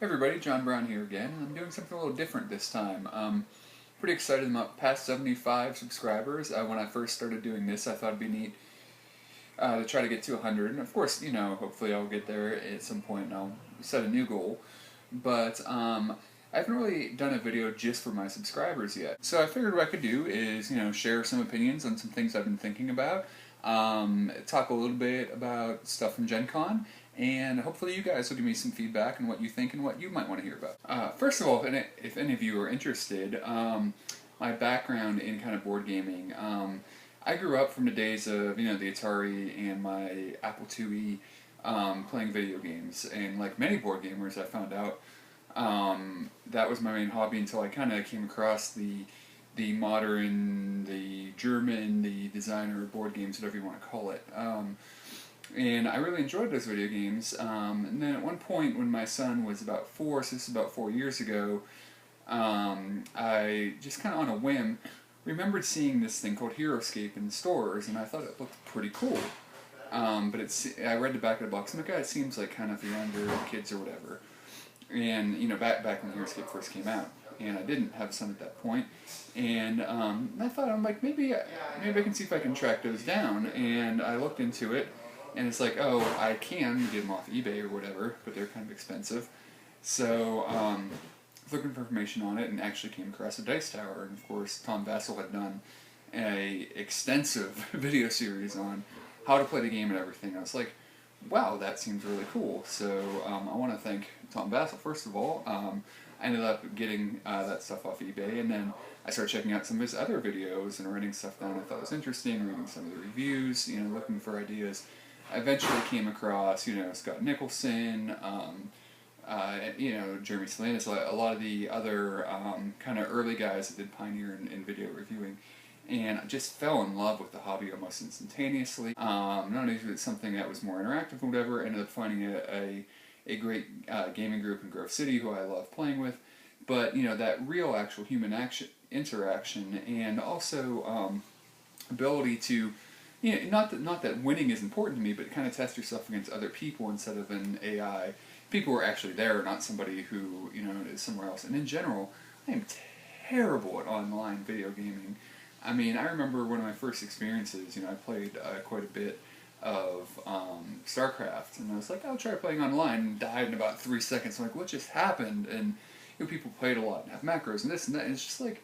Hey everybody, John Brown here again. I'm doing something a little different this time. Pretty excited about past 75 subscribers. When I first started doing this, I thought it'd be neat to try to get to 100. And of course, hopefully I'll get there at some point and I'll set a new goal. But I haven't really done a video just for my subscribers yet. So I figured what I could do is, share some opinions on some things I've been thinking about. Talk a little bit about stuff from GenCon, and hopefully you guys will give me some feedback on what you think and what you might want to hear about. First of all, if any of you are interested, my background in kind of board gaming, I grew up from the days of the Atari and my Apple IIe, playing video games, and like many board gamers, I found out that was my main hobby until I kind of came across the modern, the German, the designer board games, whatever you want to call it. And I really enjoyed those video games. And then at one point when my son was about 4, so this is about 4 years ago, I just kind of on a whim remembered seeing this thing called HeroScape in stores, and I thought it looked pretty cool. But I read the back of the box, and it seems like kind of for younger kids or whatever. And back when HeroScape first came out, and I didn't have a son at that point, and I thought, I'm like, maybe I can see if I can track those down, and I looked into it, and it's like, oh, I can get them off eBay or whatever, but they're kind of expensive. So looking for information on it, and actually came across a Dice Tower, and of course Tom Vassell had done a extensive video series on how to play the game and everything. I was like, wow, that seems really cool. So I want to thank Tom Vassell, first of all. I ended up getting that stuff off eBay, and then I started checking out some of his other videos and writing stuff down I thought was interesting, reading some of the reviews, looking for ideas. I eventually came across, Scott Nicholson, Jeremy Salinas, a lot of the other kind of early guys that did pioneer in video reviewing. And I just fell in love with the hobby almost instantaneously. Not only was it something that was more interactive or whatever, I ended up finding a great gaming group in Grove City who I love playing with, but that real actual human interaction, and also ability to, not that winning is important to me, but kind of test yourself against other people instead of an AI. People who are actually there, not somebody who is somewhere else. And in general, I am terrible at online video gaming. I mean, I remember one of my first experiences, I played quite a bit of StarCraft, and I was like, I'll try playing online, and died in about 3 seconds. I'm like, what just happened? And people played a lot and have macros and this and that, and it's just like,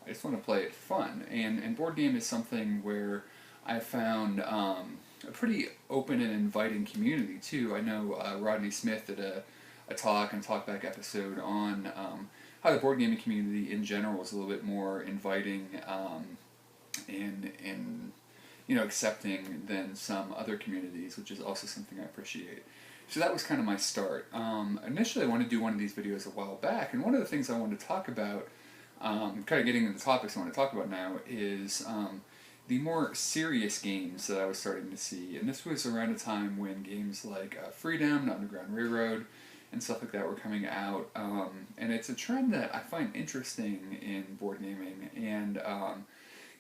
I just want to play it fun. And board game is something where I found a pretty open and inviting community too. I know Rodney Smith did a talk and talkback episode on how the board gaming community in general is a little bit more inviting and accepting than some other communities, which is also something I appreciate. So that was kind of my start. Initially I wanted to do one of these videos a while back, and one of the things I wanted to talk about, kind of getting into the topics I want to talk about now, is the more serious games that I was starting to see. And this was around a time when games like Freedom, Underground Railroad, and stuff like that were coming out. And it's a trend that I find interesting in board gaming, and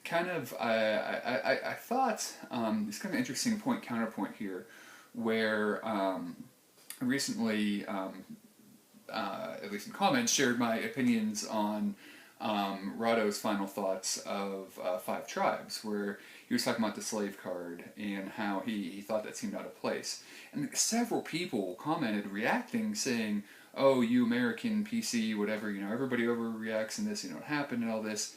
kind of, I thought, it's kind of an interesting counterpoint here, where recently, at least in comments, shared my opinions on Rahdo's final thoughts of Five Tribes, where he was talking about the slave card and how he thought that seemed out of place. And several people commented, reacting, saying, oh, you American PC, whatever, everybody overreacts and this, it happened and all this.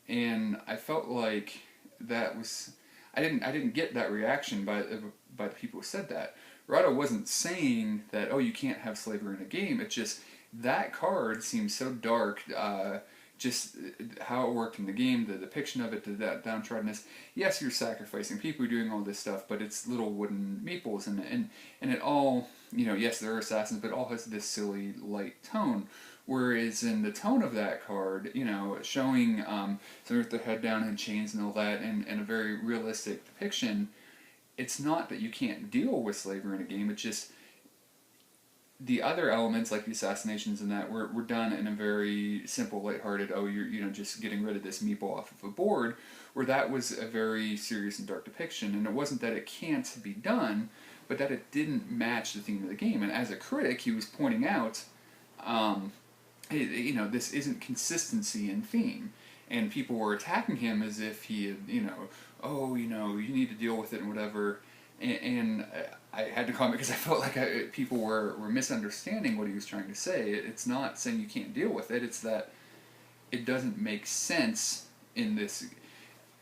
And I felt like that was, I didn't get that reaction by the people who said that. Rahdo wasn't saying that, oh, you can't have slavery in a game. It's just that card seems so dark. Just how it worked in the game, the depiction of it, that downtroddenness. Yes, you're sacrificing people, you're doing all this stuff, but it's little wooden meeples, and it all, yes, there are assassins, but it all has this silly, light tone. Whereas in the tone of that card, showing someone with their head down and chains and all that, and a very realistic depiction, it's not that you can't deal with slavery in a game, it's just the other elements, like the assassinations and that, were done in a very simple, lighthearted, oh, you're just getting rid of this meeple off of a board, where that was a very serious and dark depiction. And it wasn't that it can't be done, but that it didn't match the theme of the game. And as a critic, he was pointing out you know, this isn't consistency in theme. And people were attacking him as if he had, you know, oh, you know, you need to deal with it and whatever. And I had to comment because I felt like people were misunderstanding what he was trying to say. It's not saying you can't deal with it, it's that it doesn't make sense in this.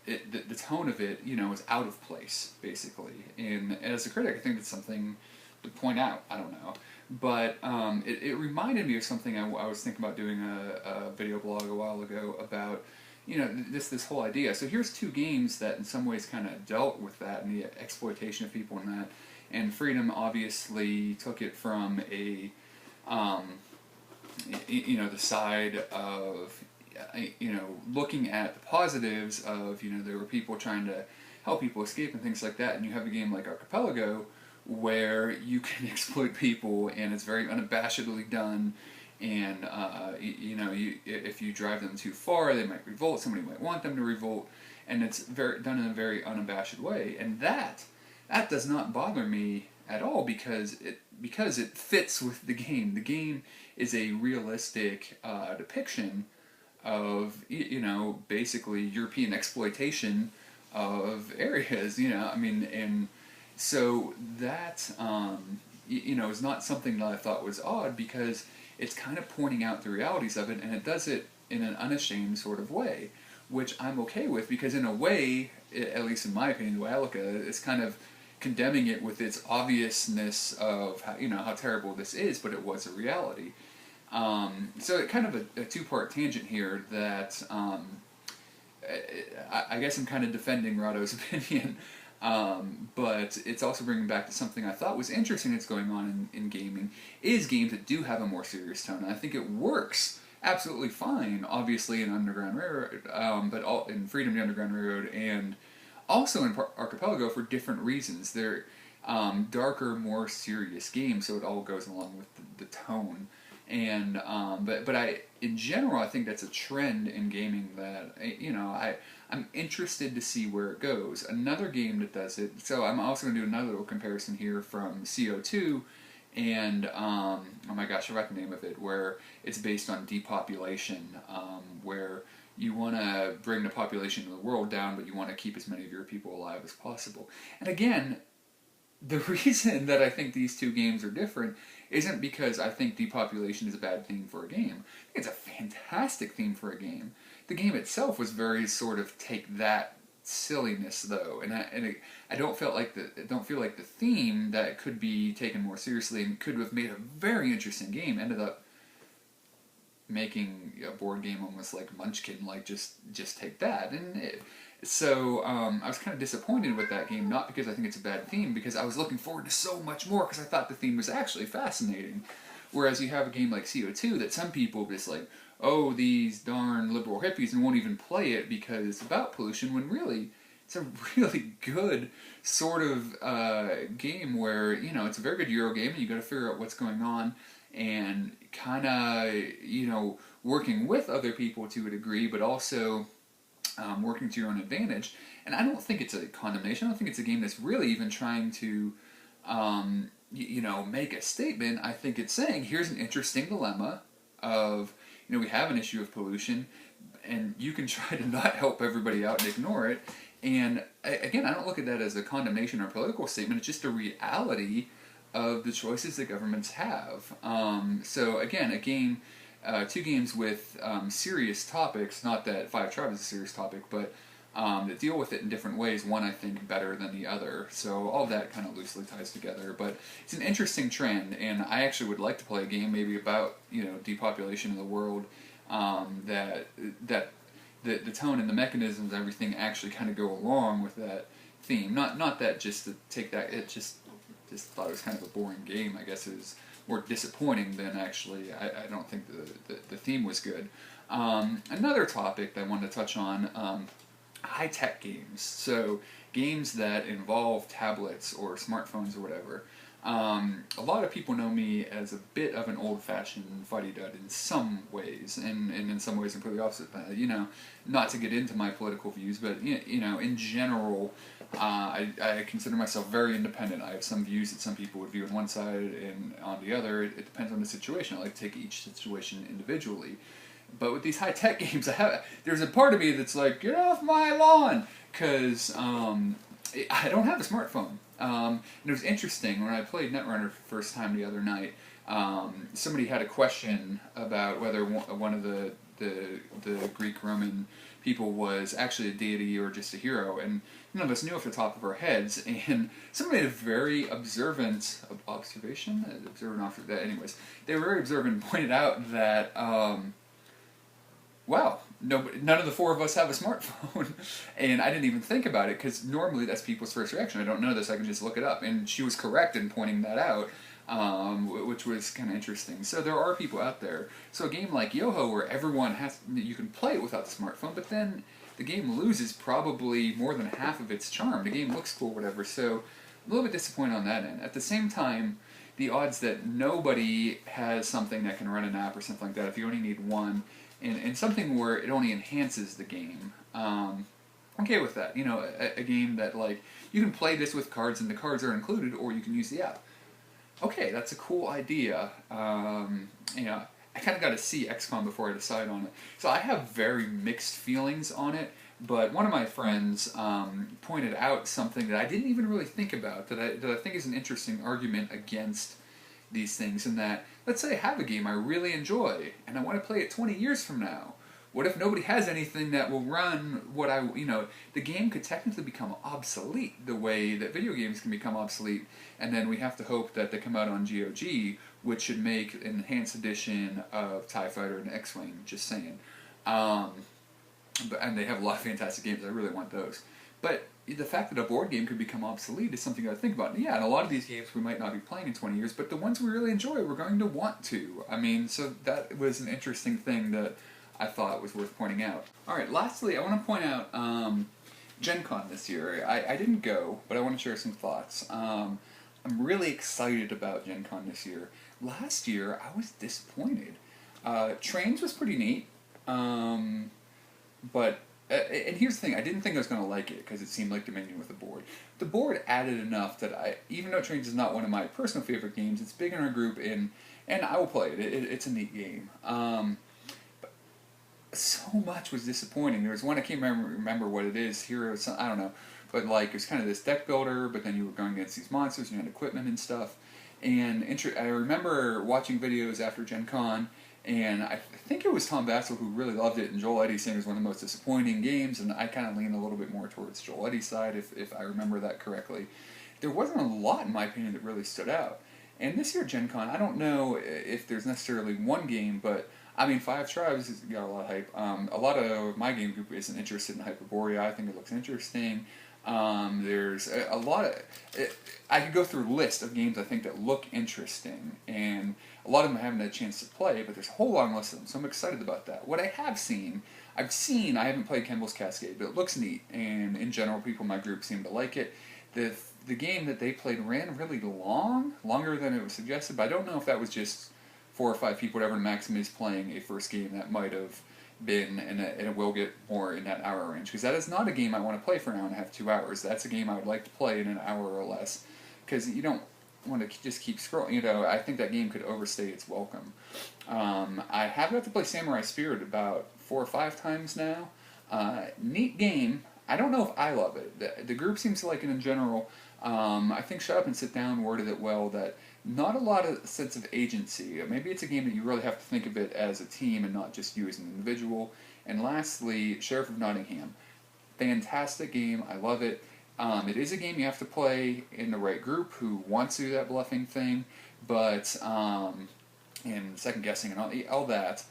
The tone of it, you know, is out of place, basically. And as a critic, I think it's something to point out. I don't know. But it reminded me of something I was thinking about doing a video blog a while ago about, you know, this whole idea. So here's two games that in some ways kind of dealt with that and the exploitation of people and that. And Freedom obviously took it from a, you know, the side of, you know, looking at the positives of, you know, there were people trying to help people escape and things like that. And you have a game like Archipelago where you can exploit people and it's very unabashedly done. And you know, if you drive them too far, they might revolt. Somebody might want them to revolt, and it's done in a very unabashed way. And that does not bother me at all because it fits with the game. The game is a realistic depiction of, you know, basically European exploitation of areas. You know, I mean, and so that you know, is not something that I thought was odd because it's kind of pointing out the realities of it, and it does it in an unashamed sort of way, which I'm okay with because in a way, at least in my opinion, the way I look at it, it's kind of condemning it with its obviousness of how, you know, how terrible this is, but it was a reality. So it kind of a two-part tangent here that I guess I'm kind of defending Rado's opinion, but it's also bringing back to something I thought was interesting that's going on in gaming, is games that do have a more serious tone. And I think it works absolutely fine, obviously in Underground Railroad, but in Freedom the Underground Railroad, and also in Archipelago for different reasons. They're darker, more serious games, so it all goes along with the tone. And but in general, I think that's a trend in gaming that, you know, I'm interested to see where it goes. Another game that does it. So I'm also going to do another little comparison here from CO2 and oh my gosh, I forgot the name of it, where it's based on depopulation, where you want to bring the population of the world down, but you want to keep as many of your people alive as possible. And again, the reason that I think these two games are different isn't because I think depopulation is a bad theme for a game. I think it's a fantastic theme for a game. The game itself was very sort of take that silliness though, and I don't feel like the theme that could be taken more seriously and could have made a very interesting game ended up making a board game almost like Munchkin, like just take that. And so I was kind of disappointed with that game, not because I think it's a bad theme, because I was looking forward to so much more because I thought the theme was actually fascinating. Whereas you have a game like CO2 that some people just like, oh, these darn liberal hippies, and won't even play it because it's about pollution, when really it's a really good sort of game where, you know, it's a very good Euro game and you got to figure out what's going on and kind of, you know, working with other people to a degree, but also working to your own advantage. And I don't think it's a condemnation. I don't think it's a game that's really even trying to, you know, make a statement. I think it's saying, here's an interesting dilemma of, you know, we have an issue of pollution, and you can try to not help everybody out and ignore it. And again, I don't look at that as a condemnation or political statement. It's just a reality of the choices that governments have. So again, a game, two games with serious topics. Not that Five Tribes is a serious topic, but that deal with it in different ways. One, I think, better than the other. So all that kind of loosely ties together. But it's an interesting trend, and I actually would like to play a game maybe about, you know, depopulation of the world. That the tone and the mechanisms and everything actually kind of go along with that theme. Not that just to take that. It just thought it was kind of a boring game. I guess it was more disappointing than actually. I don't think the theme was good. Another topic that I wanted to touch on. High-tech games. So games that involve tablets or smartphones or whatever. A lot of people know me as a bit of an old-fashioned fuddy-dud in some ways, and in some ways I'm completely opposite. Not to get into my political views, but in general, I consider myself very independent. I have some views that some people would view on one side and on the other. It depends on the situation. I like to take each situation individually. But with these high-tech games, there's a part of me that's like, get off my lawn, because I don't have a smartphone. And it was interesting, when I played Netrunner for the first time the other night, somebody had a question about whether one of the Greek-Roman people was actually a deity or just a hero, and none of us knew off the top of our heads, and somebody made a very observant anyways, they were very observant and pointed out that, wow, none of the four of us have a smartphone. And I didn't even think about it, because normally that's people's first reaction. I don't know this, I can just look it up. And she was correct in pointing that out, which was kind of interesting. So there are people out there. So a game like Yoho, where you can play it without the smartphone, but then the game loses probably more than half of its charm. The game looks cool, whatever, so a little bit disappointed on that end. At the same time, the odds that nobody has something that can run an app or something like that, if you only need one, and something where it only enhances the game. I'm okay with that. A game that, like, you can play this with cards and the cards are included, or you can use the app. Okay, that's a cool idea. I kind of got to see XCOM before I decide on it. So I have very mixed feelings on it, but one of my friends pointed out something that I didn't even really think about, that I think is an interesting argument against these things, in that, let's say I have a game I really enjoy, and I want to play it 20 years from now. What if nobody has anything that will run what the game could technically become obsolete the way that video games can become obsolete, and then we have to hope that they come out on GOG, which should make an enhanced edition of TIE Fighter and X-Wing, just saying. And they have a lot of fantastic games, I really want those. But the fact that a board game could become obsolete is something I think about. And yeah, and a lot of these games we might not be playing in 20 years, but the ones we really enjoy, we're going to want to. So that was an interesting thing that I thought was worth pointing out. Alright, lastly, I want to point out GenCon this year. I didn't go, but I want to share some thoughts. I'm really excited about GenCon this year. Last year, I was disappointed. Trains was pretty neat, but and here's the thing, I didn't think I was going to like it, because it seemed like Dominion with a board. The board added enough that even though Trains is not one of my personal favorite games, it's big in our group, and I will play it. It's a neat game. But so much was disappointing. There was one, I can't remember what it is, Heroes, I don't know, but like, it was kind of this deck builder, but then you were going against these monsters, and you had equipment and stuff. And I remember watching videos after Gen Con, and I think it was Tom Vassell who really loved it, and Joel Eddy saying it was one of the most disappointing games, and I kind of lean a little bit more towards Joel Eddy's side, if I remember that correctly. There wasn't a lot, in my opinion, that really stood out. And this year Gen Con, I don't know if there's necessarily one game, but Five Tribes has got a lot of hype. A lot of my game group isn't interested in Hyperborea. I think it looks interesting. There's a lot of... I could go through a list of games I think that look interesting, and a lot of them I haven't had a chance to play, but there's a whole long list of them, so I'm excited about that. What I have seen, I haven't played Kemble's Cascade, but it looks neat, and in general people in my group seem to like it. The game that they played ran really long, longer than it was suggested, but I don't know if that was just 4 or 5 people, whatever maximum is playing a first game. That might have been, and it will get more in that hour range, because that is not a game I want to play for an hour and a half, 2 hours. That's a game I would like to play in an hour or less, because you don't want to just keep scrolling. I think that game could overstay its welcome. I have got to play Samurai Spirit about 4 or 5 times now. Neat game. I don't know if I love it. The group seems to like it in general. I think Shut Up and Sit Down worded it well, that not a lot of sense of agency. Maybe it's a game that you really have to think of it as a team and not just you as an individual. And lastly, Sheriff of Nottingham. Fantastic game. I love it. It is a game you have to play in the right group who wants to do that bluffing thing, but and second guessing and all that.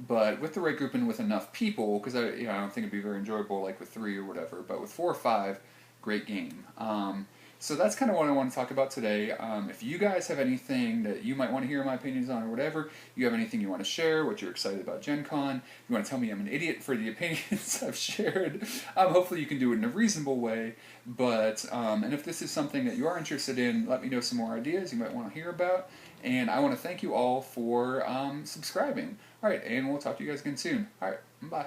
But with the right group and with enough people, because I don't think it'd be very enjoyable like with 3 or whatever. But with 4 or 5, great game. So that's kind of what I want to talk about today. If you guys have anything that you might want to hear my opinions on or whatever, you have anything you want to share, what you're excited about Gen Con, you want to tell me I'm an idiot for the opinions I've shared, hopefully you can do it in a reasonable way. But, and if this is something that you are interested in, let me know some more ideas you might want to hear about. And I want to thank you all for subscribing. Alright, and we'll talk to you guys again soon. Alright, bye.